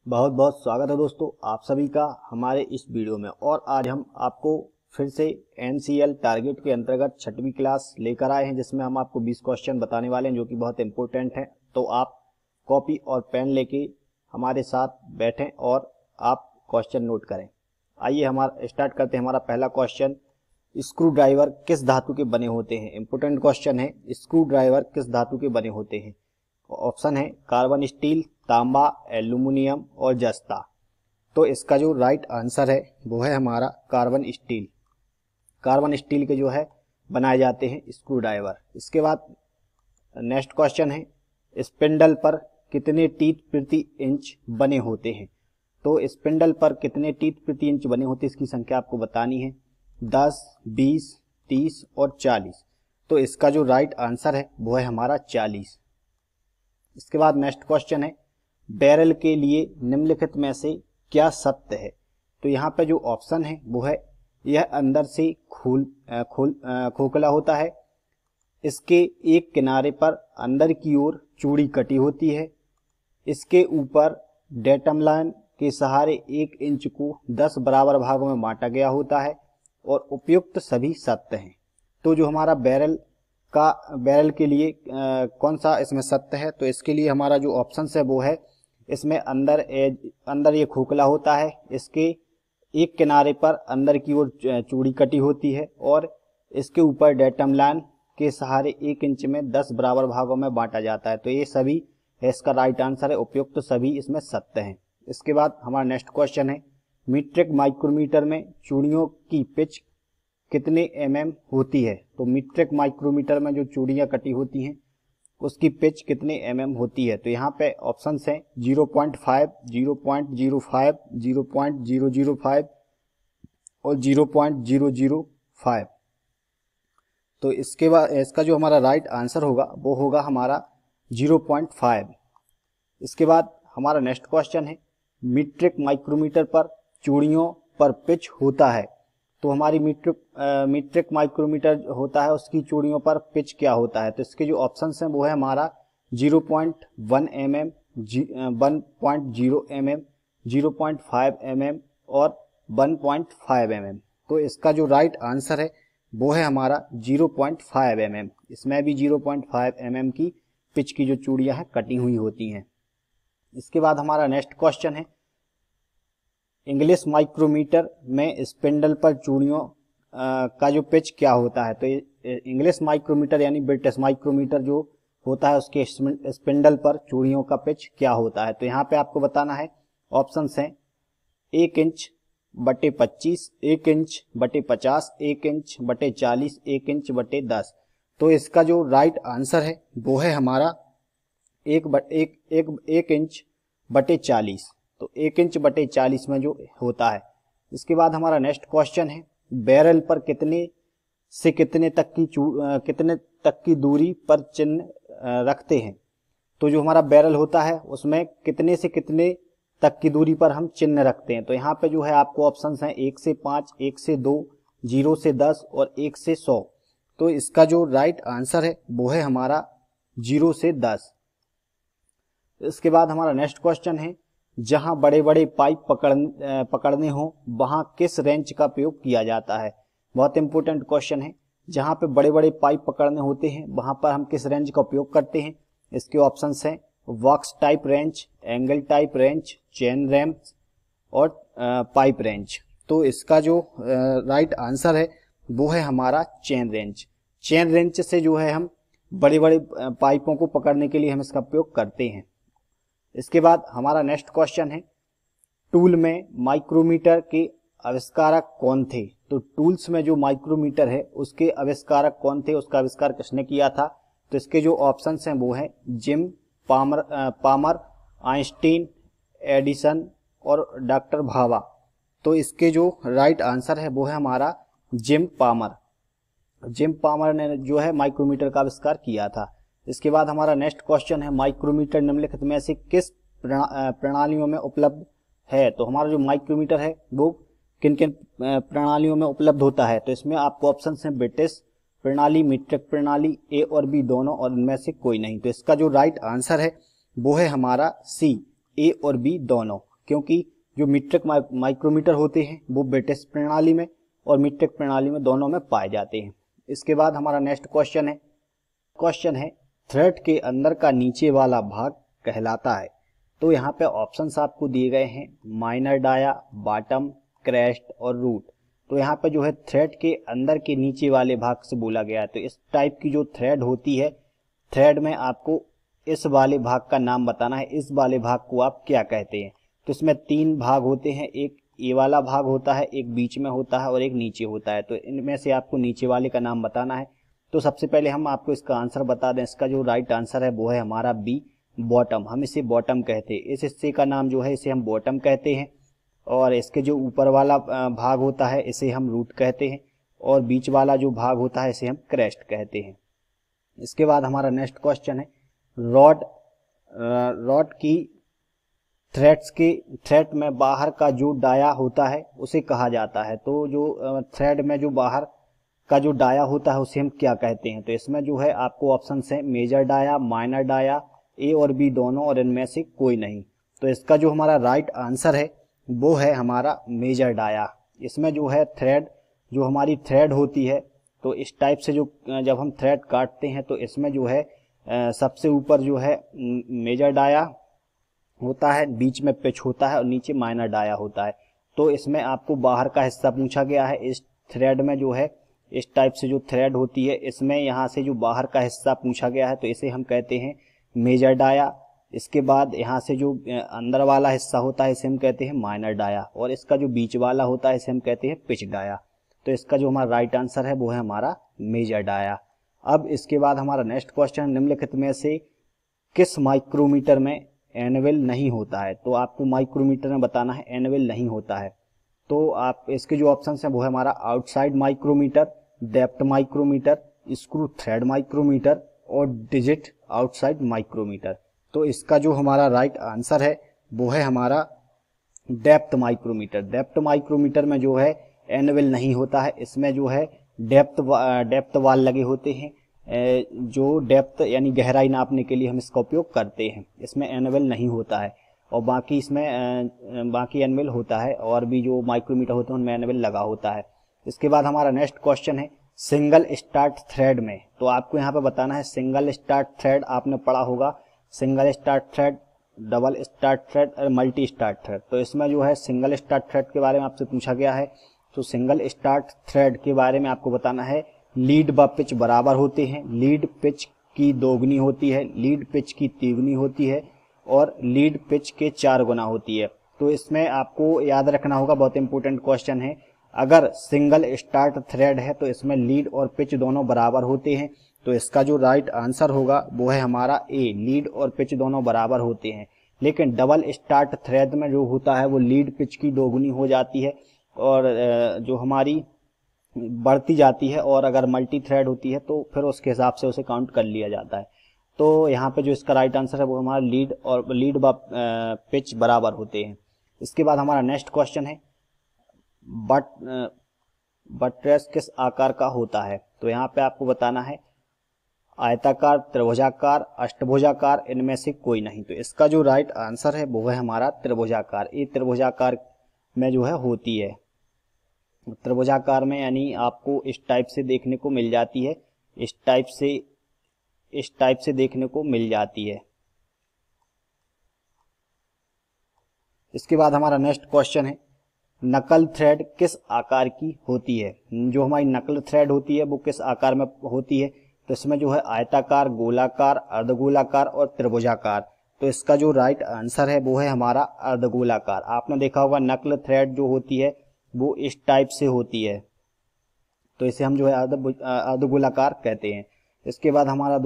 बहुत बहुत स्वागत है दोस्तों आप सभी का हमारे इस वीडियो में। और आज हम आपको फिर से NCL टारगेट के अंतर्गत 6वीं क्लास लेकर आए हैं, जिसमें हम आपको 20 क्वेश्चन बताने वाले हैं जो कि बहुत इंपॉर्टेंट हैं। तो आप कॉपी और पेन लेके हमारे साथ बैठें और आप क्वेश्चन नोट करें। आइए हमारा स्टार्ट करते हैं। हमारा पहला क्वेश्चन, स्क्रू ड्राइवर किस धातु के बने होते हैं। इंपॉर्टेंट क्वेश्चन है, स्क्रू ड्राइवर किस धातु के बने होते हैं। ऑप्शन है कार्बन स्टील, तांबा, एल्यूमिनियम और जस्ता। तो इसका जो राइट आंसर है वो है हमारा कार्बन स्टील। कार्बन स्टील के जो है बनाए जाते हैं स्क्रू ड्राइवर। इसके बाद नेक्स्ट क्वेश्चन है, स्पिंडल पर कितने टीथ प्रति इंच बने होते हैं। तो स्पिंडल पर कितने टीथ प्रति इंच बने होते हैं, इसकी संख्या आपको बतानी है। 10, 20, 30 और 40। तो इसका जो राइट आंसर है वो है हमारा 40। इसके बाद नेक्स्ट क्वेश्चन है, बैरल के लिए निम्नलिखित में से क्या सत्य है। तो यहाँ पे जो ऑप्शन है वो है, यह अंदर से खोखला होता है, इसके एक किनारे पर अंदर की ओर चूड़ी कटी होती है, इसके ऊपर डेटम लाइन के सहारे 1 इंच को 10 बराबर भागों में बांटा गया होता है और उपयुक्त सभी सत्य हैं। तो जो हमारा बैरल के लिए कौन सा इसमें सत्य है, तो इसके लिए हमारा जो ऑप्शन है वो है, इसमें अंदर ये खोखला होता है, इसके एक किनारे पर अंदर की ओर चूड़ी कटी होती है और इसके ऊपर डेटम लाइन के सहारे 1 इंच में 10 बराबर भागों में बांटा जाता है। तो ये सभी है इसका राइट आंसर है, उपयुक्त सभी इसमें सत्य हैं। इसके बाद हमारा नेक्स्ट क्वेश्चन है, मीट्रिक माइक्रोमीटर में चूड़ियों की पिच कितने mm होती है। तो मीट्रिक माइक्रोमीटर में जो चूड़ियां कटी होती हैं उसकी पिच कितने mm होती है। तो यहाँ पे ऑप्शंस हैं 0.5, 0.05, 0.005 और 0.005। तो इसके बाद इसका जो हमारा राइट आंसर होगा वो होगा हमारा 0.5। इसके बाद हमारा नेक्स्ट क्वेश्चन है, मीट्रिक माइक्रोमीटर पर चूड़ियों पर पिच होता है। तो हमारी मीट्रिक माइक्रोमीटर होता है, उसकी चूड़ियों पर पिच क्या होता है। तो इसके जो ऑप्शंस हैं वो है हमारा 0.1 mm, 1.0 mm, 0.5 mm और 1.5 mm। तो इसका जो राइट आंसर है वो है हमारा 0.5 mm। इसमें भी 0.5 mm की पिच की जो चूड़ियां हैं कटी हुई होती हैं। इसके बाद हमारा नेक्स्ट क्वेश्चन है, इंग्लिश माइक्रोमीटर में स्पिंडल पर चूड़ियों का जो पिच क्या होता है। तो इंग्लिश माइक्रोमीटर यानी ब्रिटिश माइक्रोमीटर जो होता है उसके स्पिंडल पर चूड़ियों का पिच क्या होता है। तो यहाँ पे आपको बताना है, ऑप्शंस हैं 1 इंच बटे 25, 1 इंच बटे 50, 1 इंच बटे 40, 1 इंच बटे 10। तो इसका जो राइट आंसर है वो है हमारा 1 इंच बटे 40। तो 1 इंच बटे 40 में जो होता है। इसके बाद हमारा नेक्स्ट क्वेश्चन है, बैरल पर कितने से कितने तक की दूरी पर चिन्ह रखते हैं। तो जो हमारा बैरल होता है उसमें कितने से कितने तक की दूरी पर हम चिन्ह रखते हैं। तो यहाँ पे जो है आपको ऑप्शंस हैं 1 से 5, 1 से 2, 0 से 10 और 1 से 100। तो इसका जो राइट आंसर है वो है हमारा 0 से 10। इसके बाद हमारा नेक्स्ट क्वेश्चन है, जहां बड़े बड़े पाइप पकड़ने हो वहां किस रेंच का प्रयोग किया जाता है। बहुत इंपॉर्टेंट क्वेश्चन है, जहां पे बड़े बड़े पाइप पकड़ने होते हैं वहां पर हम किस रेंच का उपयोग करते हैं। इसके ऑप्शंस हैं box type wrench, angle type wrench, chain wrench और पाइप रेंच। तो इसका जो राइट आंसर है वो है हमारा चेन रेंच। चेन रेंच से जो है हम बड़े बड़े पाइपों को पकड़ने के लिए हम इसका उपयोग करते हैं। इसके बाद हमारा नेक्स्ट क्वेश्चन है, टूल में माइक्रोमीटर के आविष्कारक कौन थे। तो टूल्स में जो माइक्रोमीटर है उसके आविष्कारक कौन थे, उसका आविष्कार किसने किया था। तो इसके जो ऑप्शंस हैं वो हैं जिम पामर, आइंस्टीन, एडिसन और डॉक्टर भाभा। तो इसके जो राइट आंसर है वो है हमारा जिम पामर। जिम पामर ने जो है माइक्रोमीटर का आविष्कार किया था। इसके बाद हमारा नेक्स्ट क्वेश्चन है, माइक्रोमीटर निम्नलिखित में से किस प्रणालियों में उपलब्ध है। तो हमारा जो माइक्रोमीटर है वो किन किन प्रणालियों में उपलब्ध होता है। तो इसमें आपको ऑप्शन हैं ब्रिटिश प्रणाली, मीट्रिक प्रणाली, ए और बी दोनों और इनमें से कोई नहीं। तो इसका जो राइट आंसर है वो है हमारा सी, ए और बी दोनों। क्योंकि जो मीट्रिक माइक्रोमीटर होते हैं वो ब्रिटिश प्रणाली में और मीट्रिक प्रणाली में दोनों में पाए जाते हैं। इसके बाद हमारा नेक्स्ट क्वेश्चन है थ्रेड के अंदर का नीचे वाला भाग कहलाता है। तो यहाँ पे ऑप्शंस आपको दिए गए हैं माइनर डाया, बॉटम, क्रेस्ट और रूट। तो यहाँ पे जो है थ्रेड के अंदर के नीचे वाले भाग से बोला गया है। तो इस टाइप की जो थ्रेड होती है, थ्रेड में आपको इस वाले भाग का नाम बताना है, इस वाले भाग को आप क्या कहते हैं। तो इसमें 3 भाग होते हैं, एक ये वाला भाग होता है, एक बीच में होता है और एक नीचे होता है। तो इनमें से आपको नीचे वाले का नाम बताना है। तो सबसे पहले हम आपको इसका आंसर बता दें। इसका जो राइट आंसर है वो है हमारा बी, बॉटम। हम इसे बॉटम कहते हैं। इस हिस्से का नाम जो है इसे हम बॉटम कहते हैं और इसके जो ऊपर वाला भाग होता है इसे हम रूट कहते हैं और बीच वाला जो भाग होता है इसे हम क्रेस्ट कहते हैं। इसके बाद हमारा नेक्स्ट क्वेश्चन है रॉड की थ्रेड में बाहर का जो डाया होता है उसे कहा जाता है। तो जो थ्रेड में जो बाहर का जो डाया होता है उसे हम क्या कहते हैं। तो इसमें जो है आपको ऑप्शन है मेजर डाया, माइनर डाया, ए और बी दोनों और इनमें से कोई नहीं। तो इसका जो हमारा राइट आंसर है वो है हमारा मेजर डाया। इसमें जो है थ्रेड, जो हमारी थ्रेड होती है, तो इस टाइप से जो जब हम थ्रेड काटते हैं तो इसमें जो है सबसे ऊपर जो है मेजर डाया होता है, बीच में पिच होता है और नीचे माइनर डाया होता है। तो इसमें आपको बाहर का हिस्सा पूछा गया है। इस थ्रेड में जो है इस टाइप से जो थ्रेड होती है इसमें यहाँ से जो बाहर का हिस्सा पूछा गया है तो इसे हम कहते हैं मेजर डाया। इसके बाद यहाँ से जो अंदर वाला हिस्सा होता है इसे हम कहते हैं माइनर डाया और इसका जो बीच वाला होता है इसे हम कहते हैं पिच डाया। तो इसका जो हमारा राइट आंसर है वो है हमारा मेजर डाया। अब इसके बाद हमारा नेक्स्ट क्वेश्चन, निम्नलिखित में से किस माइक्रोमीटर में एनवेल नहीं होता है। तो आपको माइक्रोमीटर में बताना है एनवेल नहीं होता है। तो आप इसके जो ऑप्शन है वो है हमारा outside micrometer, depth micrometer, screw thread micrometer और डिजिट आउटसाइड माइक्रोमीटर। तो इसका जो हमारा राइट आंसर है वो है हमारा डेप्थ माइक्रोमीटर। डेप्थ माइक्रोमीटर में जो है एनवेल नहीं होता है। इसमें जो है डेप्थ वाल लगे होते हैं, जो डेप्थ यानी गहराई नापने के लिए हम इसका उपयोग करते हैं। इसमें एनवेल नहीं होता है और बाकी इसमें बाकी एनवेल होता है और भी जो माइक्रोमीटर होते हैं उनमें एनवेल लगा होता है। इसके बाद हमारा नेक्स्ट क्वेश्चन है सिंगल स्टार्ट थ्रेड में। तो आपको यहाँ पे बताना है सिंगल स्टार्ट थ्रेड, आपने पढ़ा होगा single start thread, double start thread और मल्टी स्टार्ट थ्रेड। तो इसमें जो है सिंगल स्टार्ट थ्रेड के बारे में आपसे पूछा गया है। तो सिंगल स्टार्ट थ्रेड के बारे में आपको बताना है लीड व पिच बराबर होते हैं, लीड पिच की दोगुनी होती है, लीड पिच की तिगुनी होती है और लीड पिच के 4 गुना होती है। तो इसमें आपको याद रखना होगा, बहुत इंपॉर्टेंट क्वेश्चन है, अगर सिंगल स्टार्ट थ्रेड है तो इसमें लीड और पिच दोनों बराबर होते हैं। तो इसका जो राइट आंसर होगा वो है हमारा ए, लीड और पिच दोनों बराबर होते हैं। लेकिन डबल स्टार्ट थ्रेड में जो होता है वो लीड पिच की दोगुनी हो जाती है और जो हमारी बढ़ती जाती है, और अगर मल्टी थ्रेड होती है तो फिर उसके हिसाब से उसे काउंट कर लिया जाता है। तो यहाँ पे जो इसका राइट आंसर है वो हमारा लीड व पिच बराबर होते हैं। इसके बाद हमारा नेक्स्ट क्वेश्चन है बट्रेस किस आकार का होता है। तो यहाँ पे आपको बताना है आयताकार, त्रिभुजाकार, अष्टभुजाकार, इनमें से कोई नहीं। तो इसका जो राइट आंसर है वो है हमारा त्रिभुजाकार। ये त्रिभुजाकार में जो है होती है। त्रिभुजाकार में यानी आपको इस टाइप से देखने को मिल जाती है, इस टाइप से देखने को मिल जाती है। इसके बाद हमारा नेक्स्ट क्वेश्चन है नकल थ्रेड किस आकार की होती है। जो हमारी नकल थ्रेड होती है वो किस आकार में होती है। तो इसमें जो है आयताकार, गोलाकार, अर्धगोलाकार और त्रिभुजाकार। तो इसका जो राइट आंसर है वो है हमारा अर्धगोलाकार। आपने देखा होगा नकल थ्रेड जो होती है वो इस टाइप से होती है, तो इसे हम जो है अर्धगोलाकार कहते हैं। इसके बाद हमारा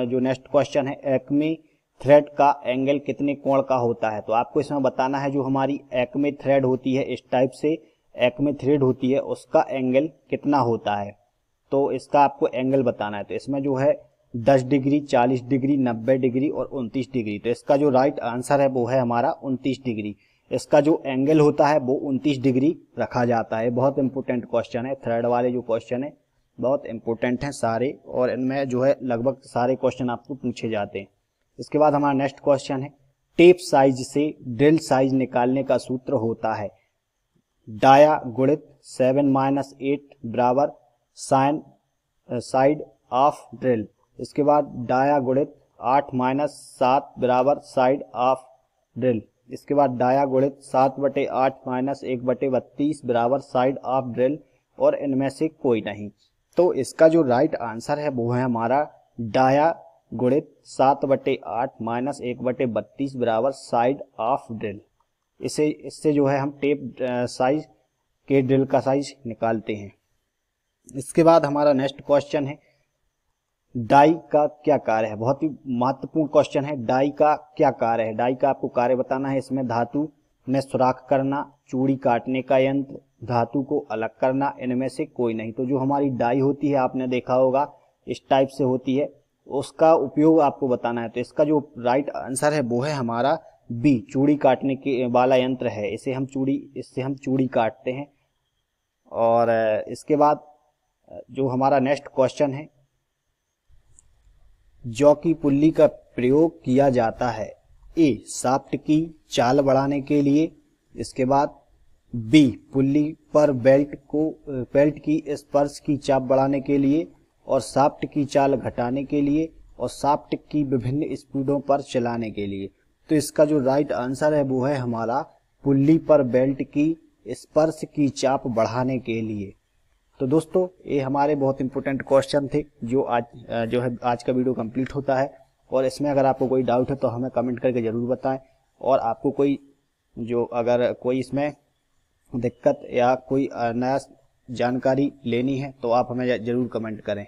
जो नेक्स्ट क्वेश्चन है एक्मे थ्रेड का एंगल कितने कोण का होता है। तो आपको इसमें बताना है जो हमारी एक्मे थ्रेड होती है, इस टाइप से एक्मे थ्रेड होती है, उसका एंगल कितना होता है। तो इसका आपको एंगल बताना है। तो इसमें जो है 10 डिग्री, 40 डिग्री, 90 डिग्री और 29 डिग्री। तो इसका जो राइट आंसर है वो है हमारा 29 डिग्री। इसका जो एंगल होता है वो 29 डिग्री रखा जाता है। बहुत इंपॉर्टेंट क्वेश्चन है, थ्रेड वाले जो क्वेश्चन है बहुत इंपॉर्टेंट हैं सारे, और इनमें जो है लगभग सारे क्वेश्चन आपको पूछे जाते हैं। इसके बाद हमारा नेक्स्ट क्वेश्चन है टेप साइज से ड्रिल साइज निकालने का सूत्र होता है डाया गुणित 7-8 बराबर साइड ऑफ ड्रिल। इसके बाद डाया गुणित 8-7 बराबर साइड ऑफ ड्रिल। इसके बाद डाया गुणित 7/8 - 1/32 बराबर साइड ऑफ ड्रिल, और इनमें से कोई नहीं। तो इसका जो राइट आंसर है वो है हमारा डाया गुणित 7/8 - 1/32 बराबर साइड ऑफ ड्रिल। इससे जो है हम टेप साइज के ड्रिल का साइज निकालते हैं। इसके बाद हमारा नेक्स्ट क्वेश्चन है डाई का क्या कार्य है। बहुत ही महत्वपूर्ण क्वेश्चन है, डाई का क्या कार्य है। डाई का आपको कार्य बताना है। इसमें धातु में सुराख करना, चूड़ी काटने का यंत्र, धातु को अलग करना, इनमें से कोई नहीं। तो जो हमारी डाई होती है आपने देखा होगा इस टाइप से होती है, उसका उपयोग आपको बताना है। तो इसका जो राइट आंसर है वो है हमारा बी, चूड़ी काटने के वाला यंत्र है। इससे हम चूड़ी काटते हैं। और इसके बाद जो हमारा नेक्स्ट क्वेश्चन है, जौ की पुल्ली का प्रयोग किया जाता है ए, शाफ्ट की चाल बढ़ाने के लिए। इसके बाद बी, पुल्ली पर बेल्ट की स्पर्श की चाप बढ़ाने के लिए, और शाफ्ट की चाल घटाने के लिए, और शाफ्ट की विभिन्न स्पीडों पर चलाने के लिए। तो इसका जो राइट आंसर है वो है हमारा पुल्ली पर बेल्ट की स्पर्श की चाप बढ़ाने के लिए। तो दोस्तों ये हमारे बहुत इंपॉर्टेंट क्वेश्चन थे जो आज का वीडियो कंप्लीट होता है। और इसमें अगर आपको कोई डाउट है तो हमें कमेंट करके ज़रूर बताएं, और आपको अगर कोई इसमें दिक्कत या कोई नया जानकारी लेनी है तो आप हमें ज़रूर कमेंट करें।